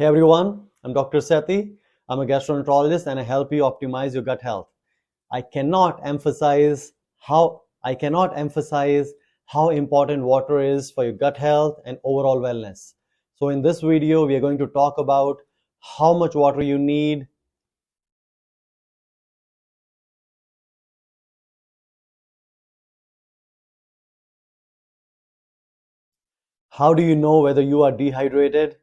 Hey everyone, I'm Dr. Sethi. I'm a gastroenterologist and I help you optimize your gut health. I cannot emphasize how important water is for your gut health and overall wellness. So in this video, we are going to talk about how much water you need. How do you know whether you are dehydrated?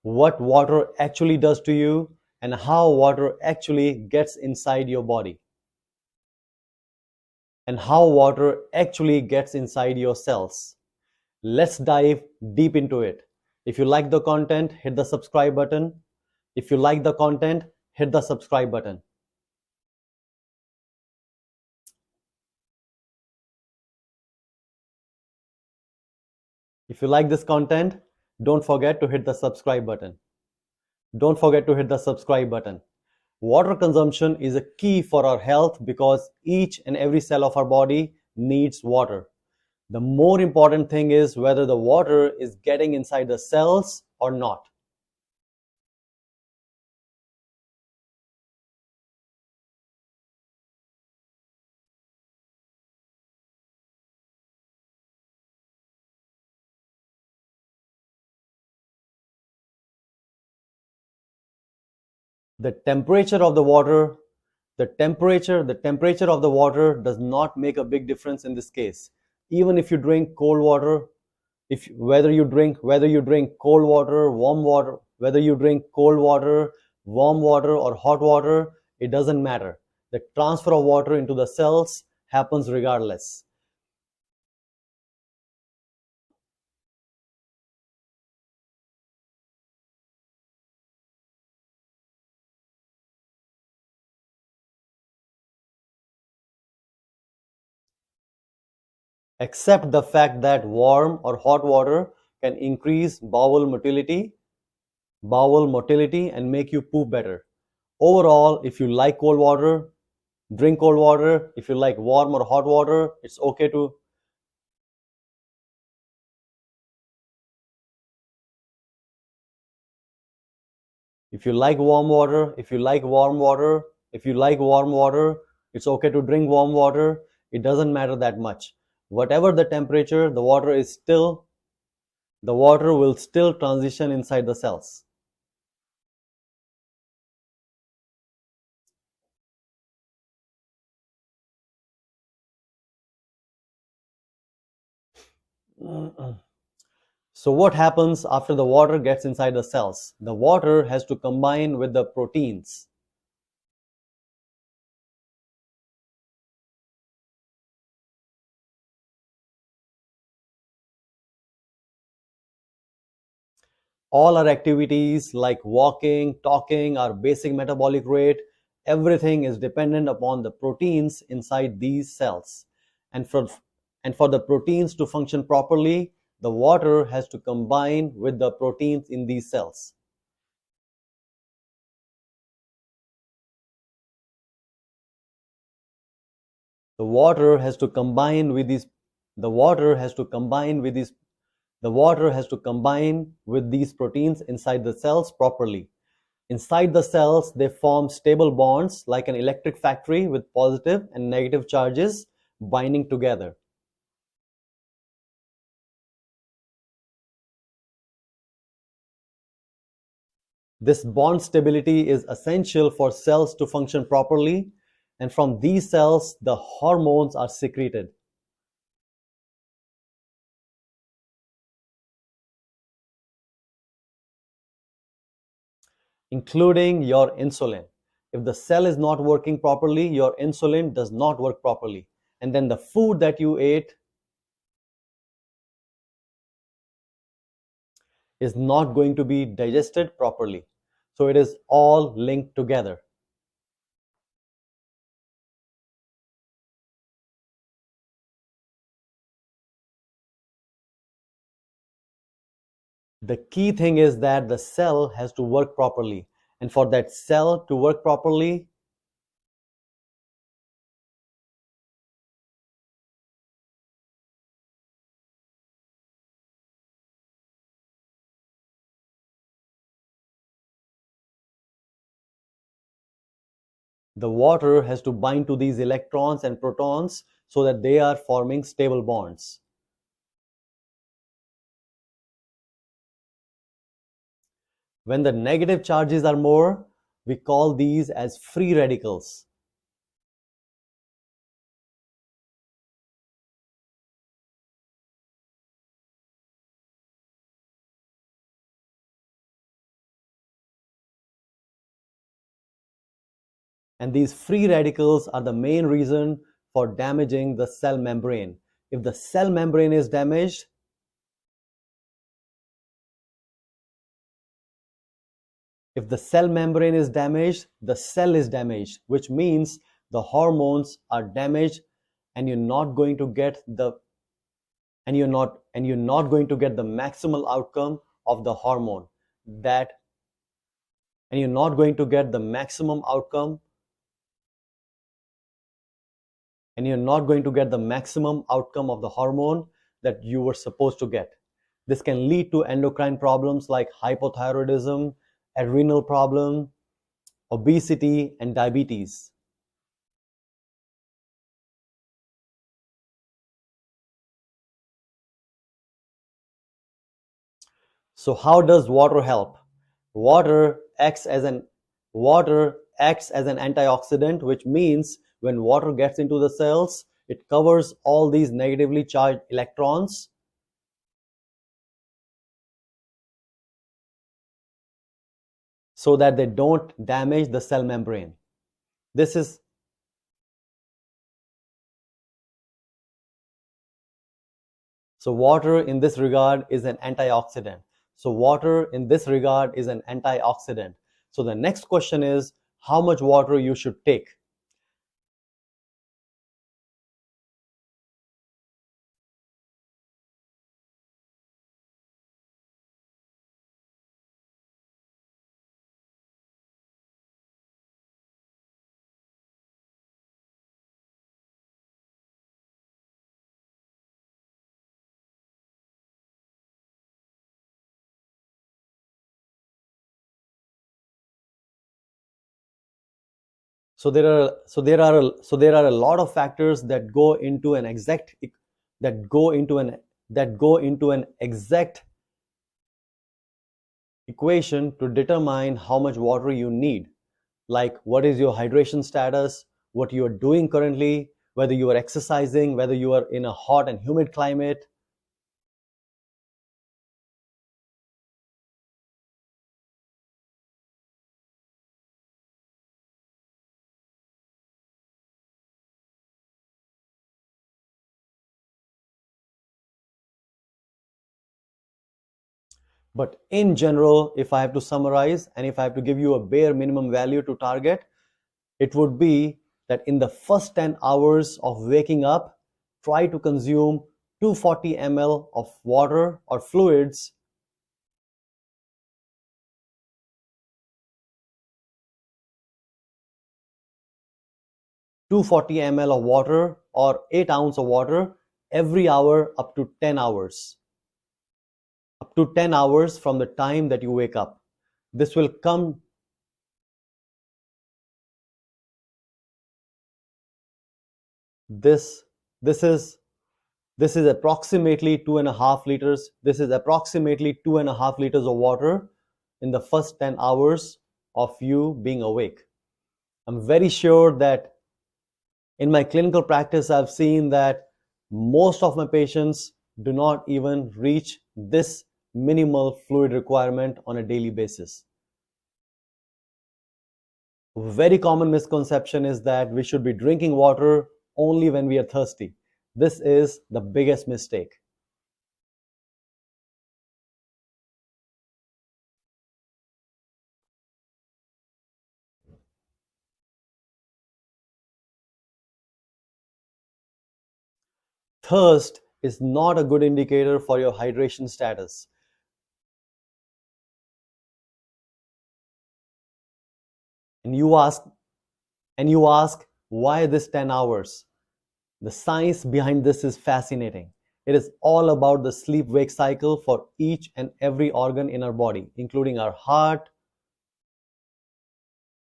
What water actually does to you and how water actually gets inside your body and how water actually gets inside your cells. Let's dive deep into it. If you like the content, hit the subscribe button. If you like the content, hit the subscribe button. If you like this content, don't forget to hit the subscribe button. Don't forget to hit the subscribe button. Water consumption is a key for our health because each and every cell of our body needs water. The more important thing is whether the water is getting inside the cells or not. The temperature of the water does not make a big difference in this case. Even if you drink cold water, if whether you drink cold water, warm water, whether you drink cold water, warm water or hot water, it doesn't matter. The transfer of water into the cells happens regardless. Except the fact that warm or hot water can increase bowel motility and make you poop better. Overall, if you like cold water, drink cold water. If you like warm or hot water, it's okay to. If you like warm water, if you like warm water, if you like warm water, it's okay to drink warm water. It doesn't matter that much. Whatever the temperature, the water will still transition inside the cells. So what happens after the water gets inside the cells? The water has to combine with the proteins. All our activities like walking, talking, our basic metabolic rate, everything is dependent upon the proteins inside these cells. And for the proteins to function properly, the water has to combine with the proteins in these cells. The water has to combine with these the water has to combine with these the water has to combine with these proteins inside the cells properly. Inside the cells, they form stable bonds like an electric factory with positive and negative charges binding together. This bond stability is essential for cells to function properly, and from these cells, the hormones are secreted, including your insulin. If the cell is not working properly, your insulin does not work properly. And then the food that you ate is not going to be digested properly. So it is all linked together. The key thing is that the cell has to work properly. And for that cell to work properly, The water has to bind to these electrons and protons so that they are forming stable bonds. When the negative charges are more, we call these as free radicals. And these free radicals are the main reason for damaging the cell membrane. If the cell membrane is damaged, the cell is damaged, which means the hormones are damaged, and you're not going to get the maximal outcome of the hormone that and you're not going to get the maximum outcome of the hormone that you were supposed to get. This can lead to endocrine problems like hypothyroidism, adrenal problem, obesity, and diabetes. So how does water help? Water acts as an antioxidant, which means when water gets into the cells, it covers all these negatively charged electrons so that they don't damage the cell membrane. So water in this regard is an antioxidant. So the next question is how much water you should take. So there are a lot of factors that go into an exact equation to determine how much water you need, like what is your hydration status, what you are doing currently, whether you are exercising, whether you are in a hot and humid climate. But in general, if I have to summarize and if I have to give you a bare minimum value to target, it would be that in the first 10 hours of waking up, try to consume 240 ml of water or fluids. Of water or 8 ounces of water every hour up to 10 hours. From the time that you wake up. This will come this is approximately 2.5 liters. This is approximately 2.5 liters of water in the first 10 hours of you being awake. I'm very sure that in my clinical practice, I've seen that most of my patients do not even reach this minimal fluid requirement on a daily basis. A very common misconception is that we should be drinking water only when we are thirsty. This is the biggest mistake. Thirst is not a good indicator for your hydration status. And you ask why this 10 hours? The science behind this is fascinating. It is all about the sleep-wake cycle for each and every organ in our body, including our heart,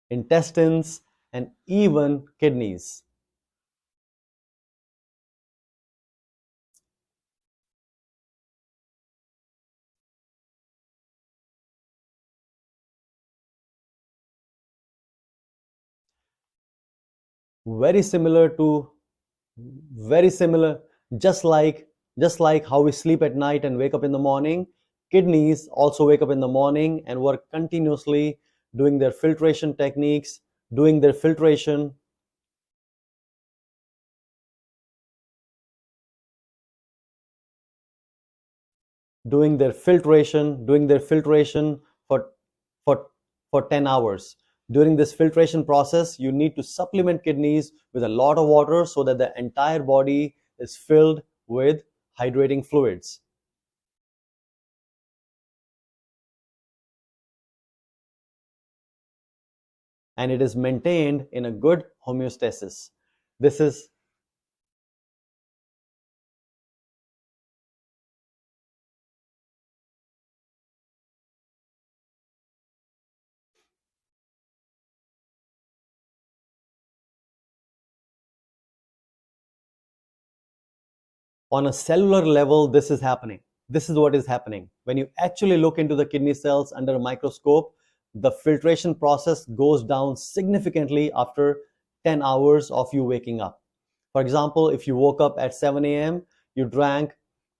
intestines, and even kidneys. Very similar to very similar just like how we sleep at night and wake up in the morning, kidneys also wake up in the morning and work continuously doing their filtration techniques, doing their filtration doing their filtration for for for 10 hours. During this filtration process, you need to supplement kidneys with a lot of water so that the entire body is filled with hydrating fluids, and it is maintained in a good homeostasis. This is on a cellular level. This is what is happening. When you actually look into the kidney cells under a microscope, the filtration process goes down significantly after 10 hours of you waking up. For example, if you woke up at 7 a.m., you drank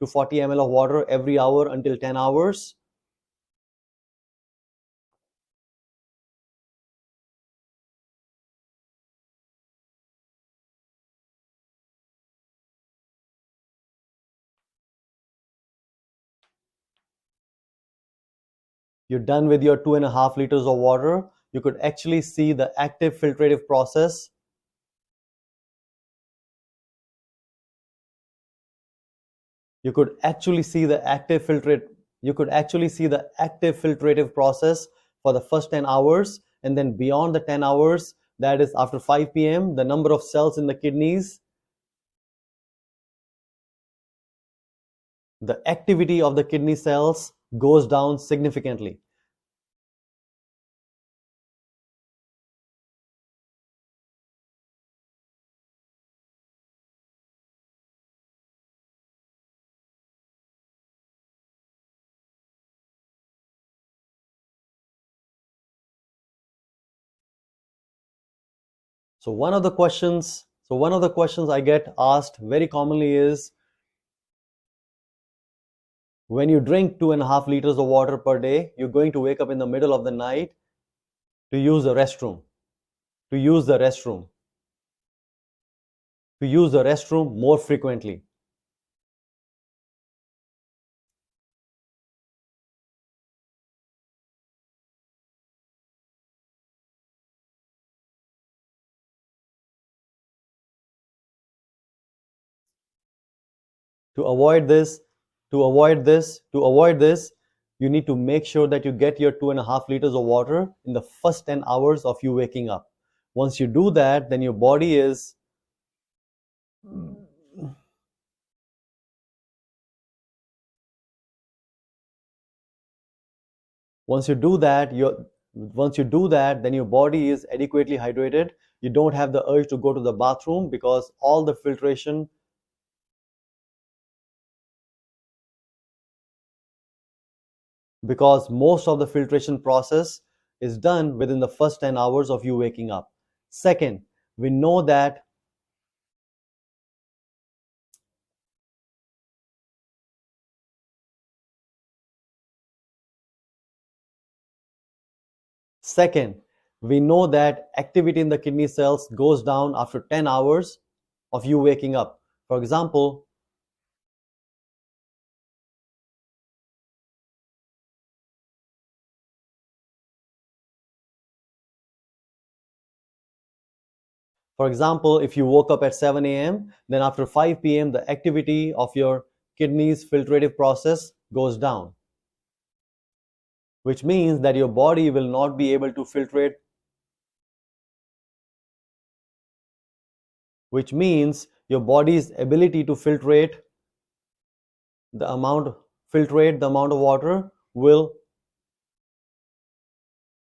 240 ml of water every hour until 10 hours. You're done with your 2.5 liters of water. You could actually see the active filtrative process. You could actually see the active filtrate. You could actually see the active filtrative process for the first 10 hours, and then beyond the 10 hours, that is after 5 p.m., the number of cells in the kidneys, the activity of the kidney cells goes down significantly. So one of the questions I get asked very commonly is, when you drink 2.5 liters of water per day, you're going to wake up in the middle of the night to use the restroom, to use the restroom, to use the restroom more frequently. To avoid this, to avoid this, you need to make sure that you get your 2.5 liters of water in the first 10 hours of you waking up. Once you do that, then your body is once you do that, then your body is adequately hydrated. You don't have the urge to go to the bathroom because most of the filtration process is done within the first 10 hours of you waking up. Second, we know that Second, we know that activity in the kidney cells goes down after 10 hours of you waking up. For example, if you woke up at 7 a.m., then after 5 p.m., the activity of your kidneys filtrative process goes down, which means that your body will not be able to filtrate, which means your body's ability to filtrate the amount of water will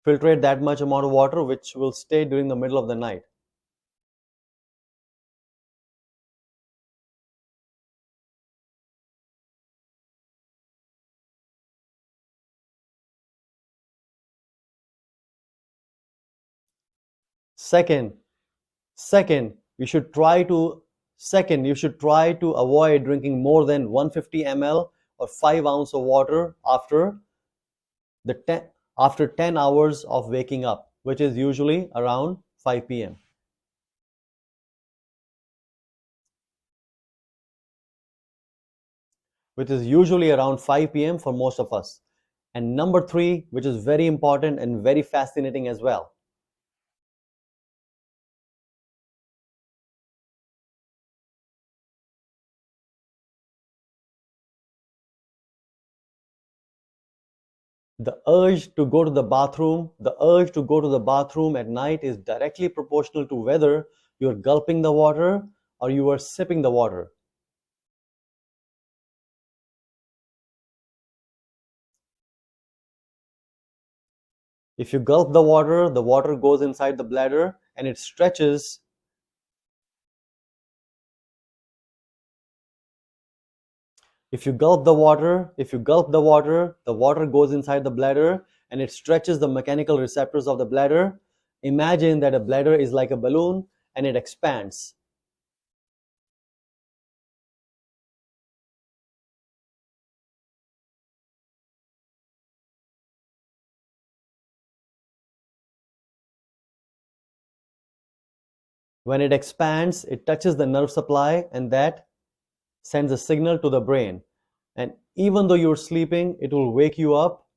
filtrate that much amount of water which will stay during the middle of the night. Second, second, you should try to avoid drinking more than 150 ml or 5 ounces of water the 10, after 10 hours of waking up, which is usually around 5 p.m. Which is usually around 5 p.m. for most of us. And number three, which is very important and very fascinating as well. The urge to go to the bathroom at night is directly proportional to whether you're gulping the water or you are sipping the water. If you gulp the water goes inside the bladder and it stretches. The water goes inside the bladder and it stretches the mechanical receptors of the bladder. Imagine that a bladder is like a balloon and it expands. When it expands, it touches the nerve supply and that sends a signal to the brain. And even though you're sleeping, it will wake you up.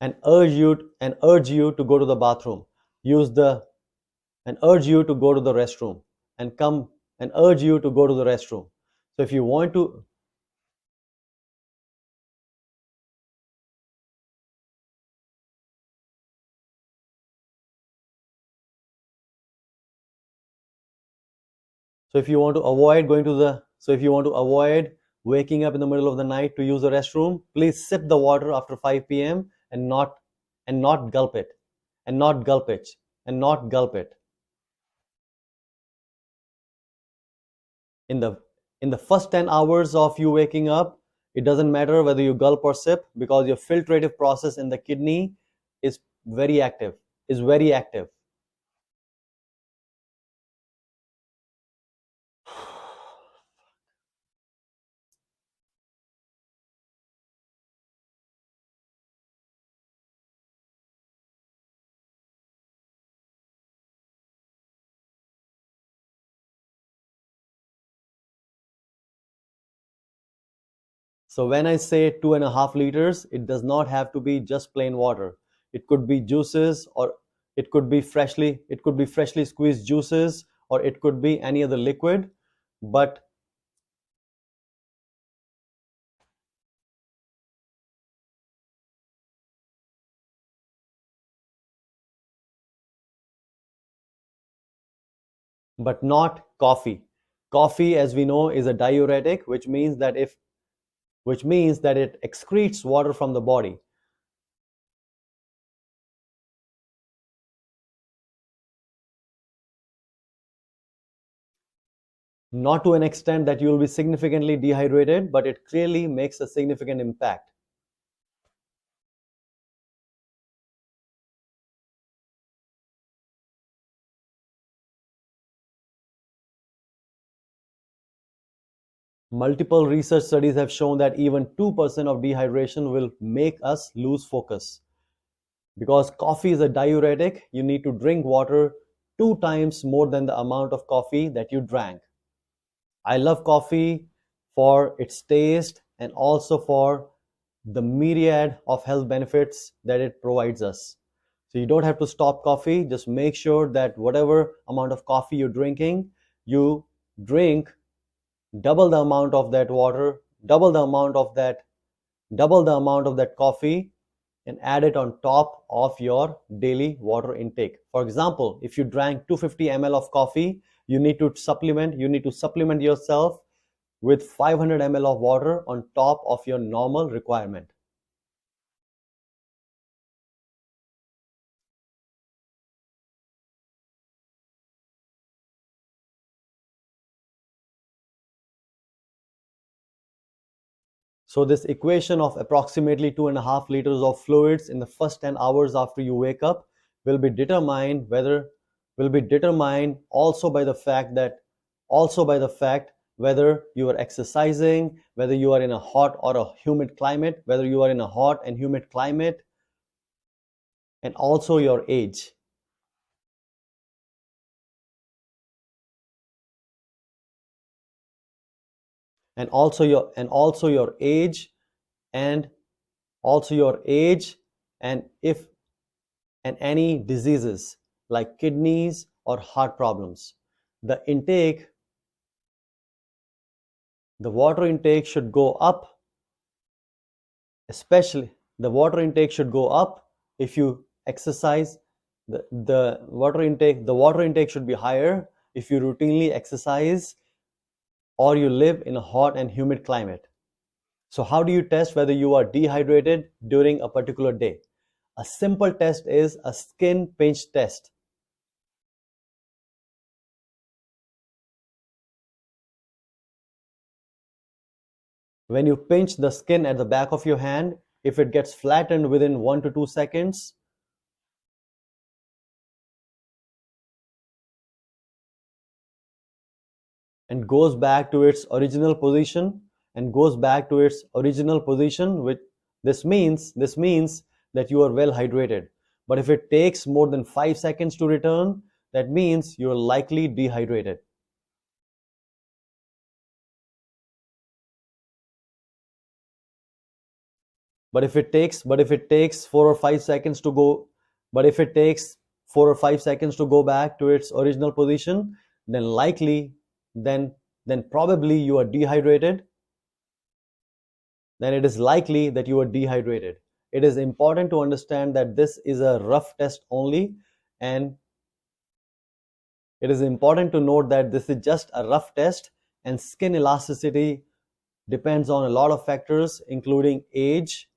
And urge you to go to the bathroom. Urge you to go to the restroom and come and urge you to go to the restroom. So if you want to So if you want to avoid waking up in the middle of the night to use the restroom, please sip the water after 5 p.m. and not gulp it and not gulp it and not gulp it. In the first 10 hours of you waking up, it doesn't matter whether you gulp or sip because your filtrative process in the kidney is very active. Is very active. So when I say 2.5 liters, it does not have to be just plain water. It could be juices, or it could be freshly squeezed juices, or it could be any other liquid, but not coffee. Coffee, as we know, is a diuretic, which means that it excretes water from the body. Not to an extent that you will be significantly dehydrated, but it clearly makes a significant impact. Multiple research studies have shown that even 2% of dehydration will make us lose focus. Because coffee is a diuretic, you need to drink water 2 times more than the amount of coffee that you drank. I love coffee for its taste and also for the myriad of health benefits that it provides us. So you don't have to stop coffee, just make sure that whatever amount of coffee you're drinking, you drink double the amount of that water, double the amount of that coffee and add it on top of your daily water intake. For example, if you drank 250 ml of coffee, you need to supplement yourself with 500 ml of water on top of your normal requirement. So this equation of approximately 2.5 liters of fluids in the first 10 hours after you wake up will be determined also by the fact whether you are exercising, whether you are in a hot or a humid climate, and also your age. And also your age and if and any diseases like kidneys or heart problems. The water intake should go up, especially the water intake should go up if you exercise. The water intake should be higher if you routinely exercise or you live in a hot and humid climate. So how do you test whether you are dehydrated during a particular day? A simple test is a skin pinch test. When you pinch the skin at the back of your hand, if it gets flattened within 1 to 2 seconds, and goes back to its original position, which this means that you are well hydrated. But if it takes more than 5 seconds to return, that means you are likely dehydrated. But if it takes 4 or 5 seconds to go back to its original position, then probably you are dehydrated. Then it is likely that you are dehydrated. It is important to understand that this is a rough test only, and it is important to note that this is just a rough test, and skin elasticity depends on a lot of factors, including age,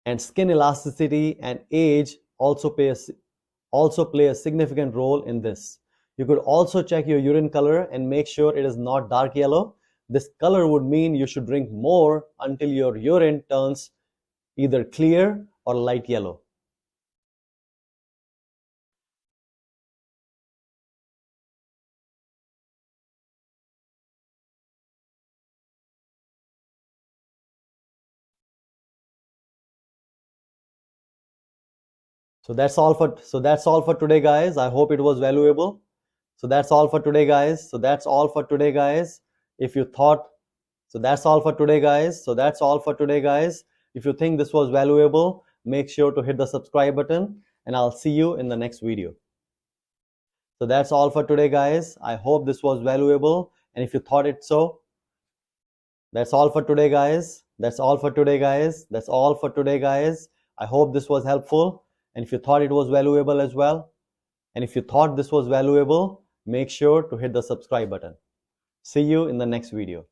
and skin elasticity and age also play a significant role in this. You could also check your urine color and make sure it is not dark yellow. This color would mean you should drink more until your urine turns either clear or light yellow. So that's all for today, guys. I hope it was valuable. So that's all for today, guys. If you thought So that's all for today, guys. If you think this was valuable, make sure to hit the subscribe button, and I'll see you in the next video. So that's all for today, guys. I hope this was valuable, and if you thought it so, that's all for today, guys. I hope this was helpful, and if you thought it was valuable as well, make sure to hit the subscribe button. See you in the next video.